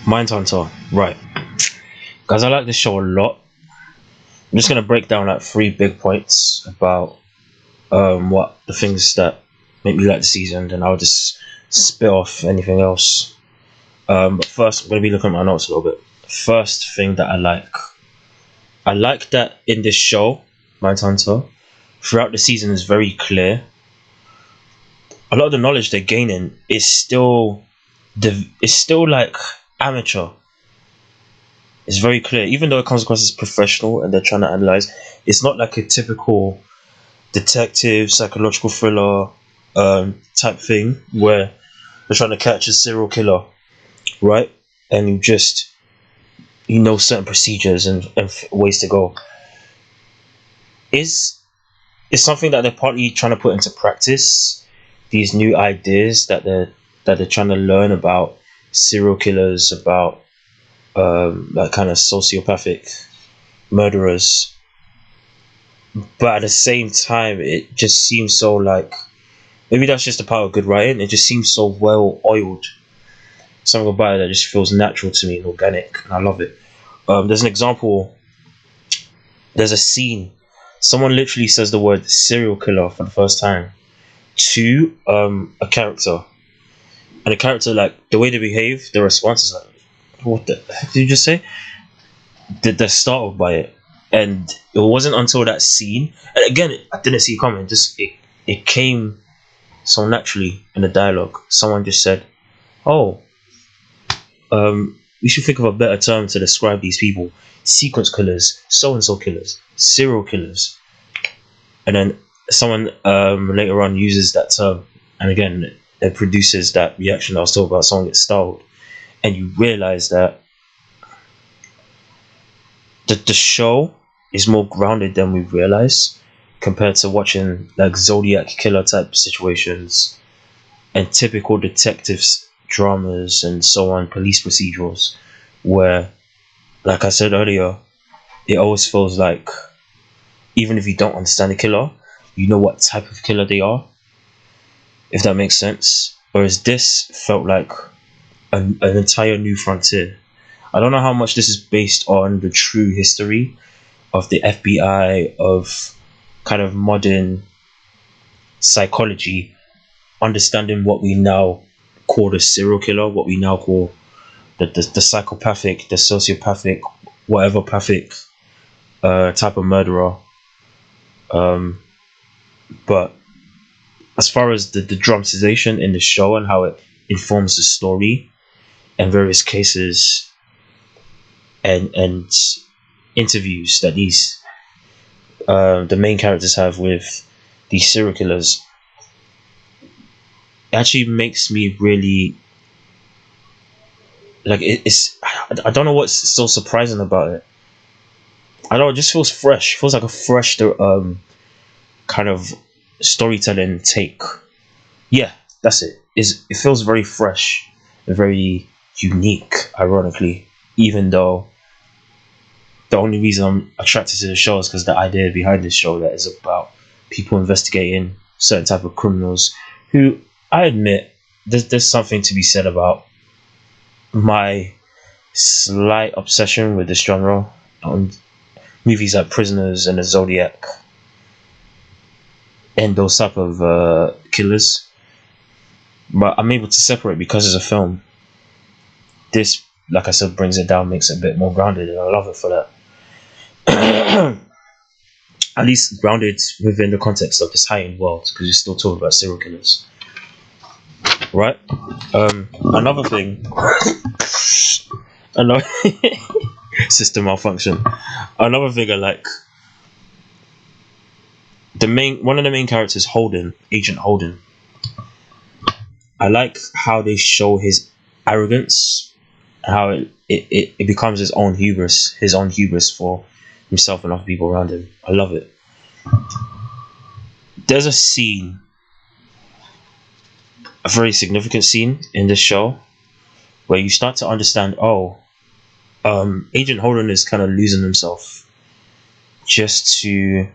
Mindhunter, right? Guys, I like this show a lot. I'm just gonna break down like three big points about what the things that make me like the season, and I'll just spit off anything else. But first, I'm gonna be looking at my notes a little bit. First thing that I like that in this show, Mindhunter, throughout the season is very clear. A lot of the knowledge they're gaining is still like amateur. It's very clear, even though it comes across as professional and they're trying to analyze. It's not like a typical detective psychological thriller type thing where they're trying to catch a serial killer, right? And you know certain procedures and ways to go. Is it's something that they're partly trying to put into practice. These new ideas that they're trying to learn about serial killers, about like kind of sociopathic murderers, but at the same time it just seems so like, maybe that's just the power of good writing, it just seems so well oiled. Something about it that just feels natural to me and organic, and I love it. There's an example. There's a scene, someone literally says the word serial killer for the first time to a character, and the character, like the way they behave, their response is like, what the heck did you just say? They're startled by it. And it wasn't until that scene, and again, I didn't see it coming, just it came so naturally in the dialogue. Someone just said, oh, we should think of a better term to describe these people: sequence killers, so and so killers, serial killers. And then someone later on uses that term, and again it produces that reaction I was talking about. Someone gets startled, and you realize that the show is more grounded than we realize, compared to watching like Zodiac killer type situations and typical detectives dramas and so on, police procedurals, where, like I said earlier, it always feels like even if you don't understand the killer, you know what type of killer they are, if that makes sense. Whereas this felt like an entire new frontier. I don't know how much this is based on the true history of the FBI, of kind of modern psychology, understanding what we now call the serial killer, what we now call the psychopathic, the sociopathic, whatever pathic type of murderer. But as far as the dramatization in the show and how it informs the story and various cases and interviews that these the main characters have with these serial killers, it actually makes me really like it's I don't know what's so surprising about it. I don't know, it just feels fresh. It feels like a fresh kind of storytelling take. Yeah, that's it. It feels very fresh and very unique, ironically, even though the only reason I'm attracted to the show is because the idea behind this show that is about people investigating certain type of criminals who, I admit, there's something to be said about my slight obsession with this genre on movies like Prisoners and the Zodiac and those type of killers. But I'm able to separate because it's a film. This, like I said, brings it down, makes it a bit more grounded, and I love it for that. At least grounded within the context of this high-end world, because you're still talking about serial killers, right? Another thing, another system malfunction. Another thing I like, one of the main characters, Holden, Agent Holden. I like how they show his arrogance, how it becomes his own hubris for himself and other people around him. I love it. There's a scene, a very significant scene in this show, where you start to understand, Agent Holden is kind of losing himself just to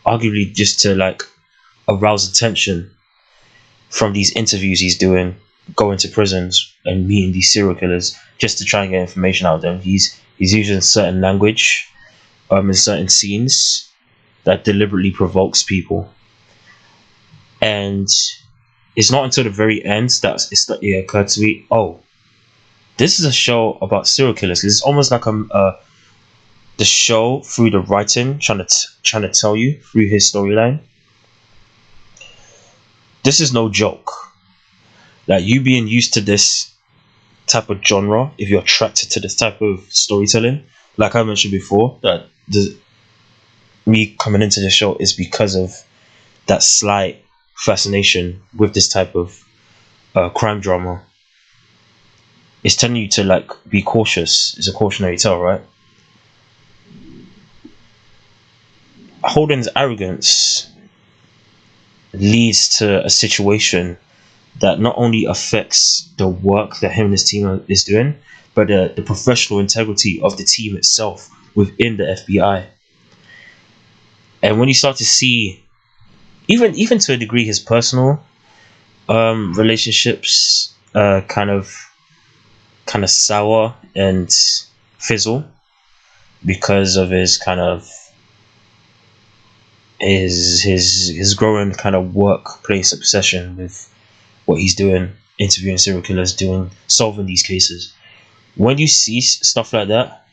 arguably just to like arouse attention from these interviews he's doing, going to prisons and meeting these serial killers just to try and get information out of them. He's using certain language in certain scenes that deliberately provokes people. And it's not until the very end that it occurred to me, oh, this is a show about serial killers. It's almost like the show through the writing trying to tell you through his storyline. This is no joke. Like, you being used to this type of genre, if you're attracted to this type of storytelling, like I mentioned before, that me coming into the show is because of that slight fascination with this type of crime drama. It's telling you to like be cautious. It's a cautionary tale, right? Holden's arrogance leads to a situation that not only affects the work that him and his team is doing, but the professional integrity of the team itself within the FBI. And when you start to see, even to a degree, his personal relationships kind of sour and fizzle because of his kind of his growing kind of workplace obsession with what he's doing, interviewing serial killers, solving these cases. When you see stuff like that,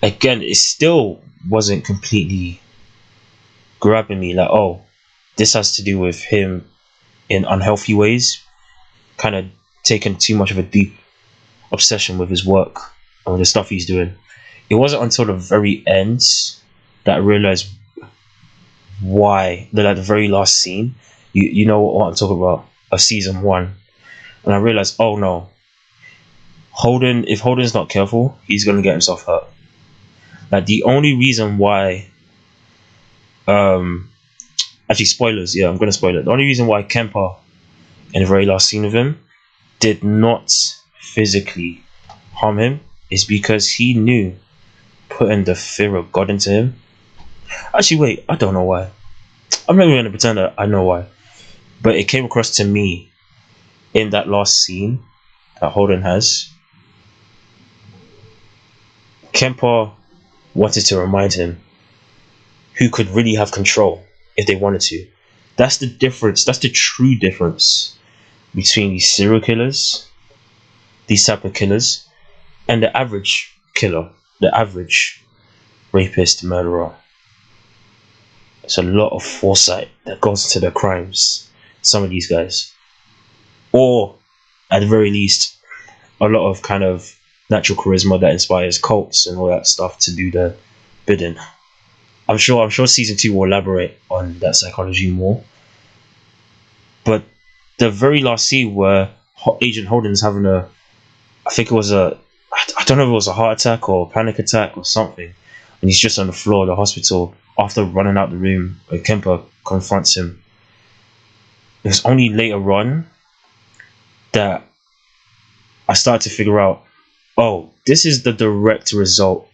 again, it still wasn't completely grabbing me. Like, oh, this has to do with him in unhealthy ways, kind of taking too much of a deep obsession with his work or the stuff he's doing. It wasn't until the very end that I realized why. The very last scene, you know what I'm talking about, of season 1, and I realized, oh no, if Holden's not careful, he's gonna get himself hurt. Like, the only reason why, actually, spoilers, yeah, I'm gonna spoil it. The only reason why Kemper, in the very last scene of him, did not physically harm him is because he knew putting the fear of God into him. Actually, wait, I don't know why. I'm not even gonna pretend that I know why, but it came across to me in that last scene that Holden has. Kemper wanted to remind him who could really have control if they wanted to. That's the difference. That's the true difference between these serial killers, these type of killers, and the average killer, the average rapist, murderer. There's a lot of foresight that goes into their crimes, some of these guys. Or, at the very least, a lot of kind of natural charisma that inspires cults and all that stuff to do the bidding. I'm sure season 2 will elaborate on that psychology more. But the very last scene where Agent Holden's having I don't know if it was a heart attack or a panic attack or something, and he's just on the floor of the hospital after running out the room, and Kemper confronts him. It was only later on that I started to figure out, oh, this is the direct result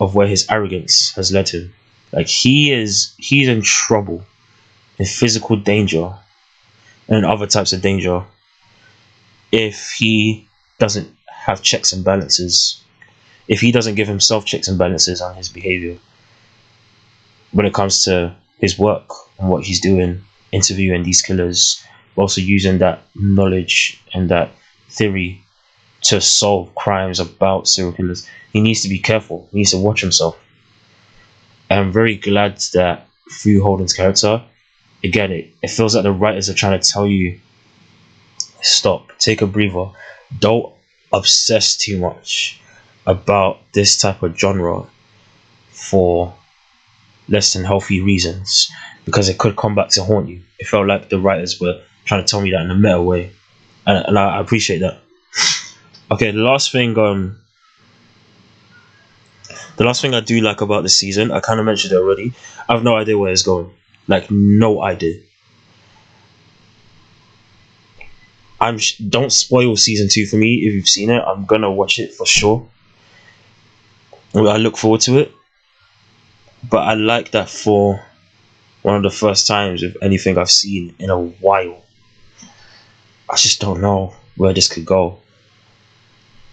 of where his arrogance has led him. Like, he's in trouble, in physical danger, and other types of danger, if he doesn't have checks and balances, if he doesn't give himself checks and balances on his behavior when it comes to his work and what he's doing, interviewing these killers, also using that knowledge and that theory to solve crimes about serial killers. He needs to be careful. He needs to watch himself. And I'm very glad that through Holden's character, again, it feels like the writers are trying to tell you, stop, take a breather, don't obsess too much about this type of genre for less than healthy reasons, because it could come back to haunt you. It felt like the writers were trying to tell me that in a meta way, and I appreciate that. Okay, the last thing I do like about the season, I kind of mentioned it already. I have no idea where it's going. Like, no idea. Don't spoil season 2 for me. If you've seen it, I'm gonna watch it for sure. I look forward to it. But I like that for one of the first times with anything I've seen in a while. I just don't know where this could go.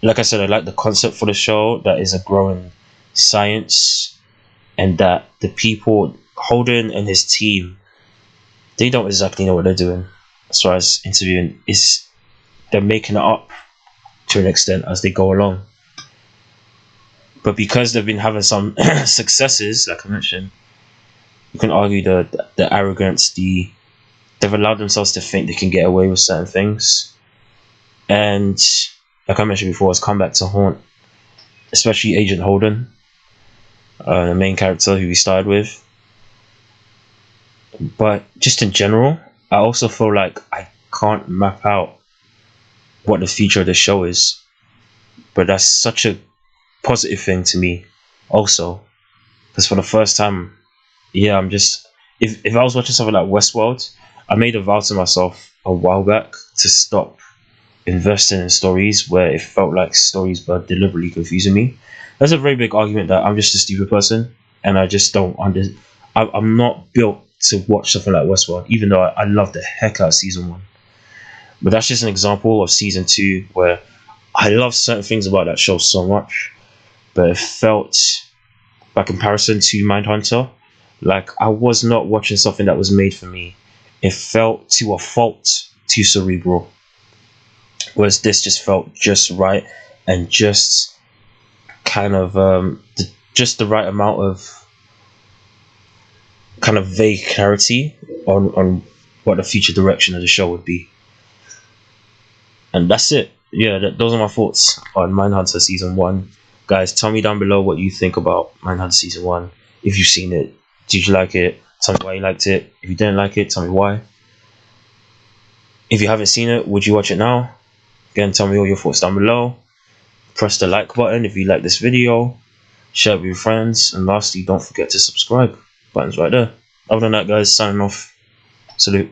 Like I said, I like the concept for the show, that is a growing science, and that the people, Holden and his team, they don't exactly know what they're doing as far as interviewing. Is they're making it up to an extent as they go along. But because they've been having some successes, like I mentioned, you can argue the arrogance, they've allowed themselves to think they can get away with certain things. And like I mentioned before, it's come back to haunt, especially Agent Holden, the main character who we started with. But just in general, I also feel like I can't map out what the future of the show is. But that's such a positive thing to me also. Because for the first time, yeah, I'm just, if I was watching something like Westworld, I made a vow to myself a while back to stop investing in stories where it felt like stories were deliberately confusing me. That's a very big argument that I'm just a stupid person and I just don't I'm not built to watch something like Westworld, even though I love the heck out of season 1. But that's just an example of season 2 where I love certain things about that show so much, but it felt, by comparison to Mindhunter, like I was not watching something that was made for me. It felt to a fault too cerebral. Whereas this just felt just right and just kind of just the right amount of kind of vague clarity on what the future direction of the show would be. And that's it. Yeah, those are my thoughts on Mindhunter season 1. Guys, tell me down below what you think about Mindhunter season 1. If you've seen it, did you like it? Tell me why you liked it. If you didn't like it, tell me why. If you haven't seen it, would you watch it now? Again, tell me all your thoughts down below. Press the like button if you like this video. Share it with your friends. And lastly, don't forget to subscribe. Button's right there. Other than that, guys, signing off. Salute.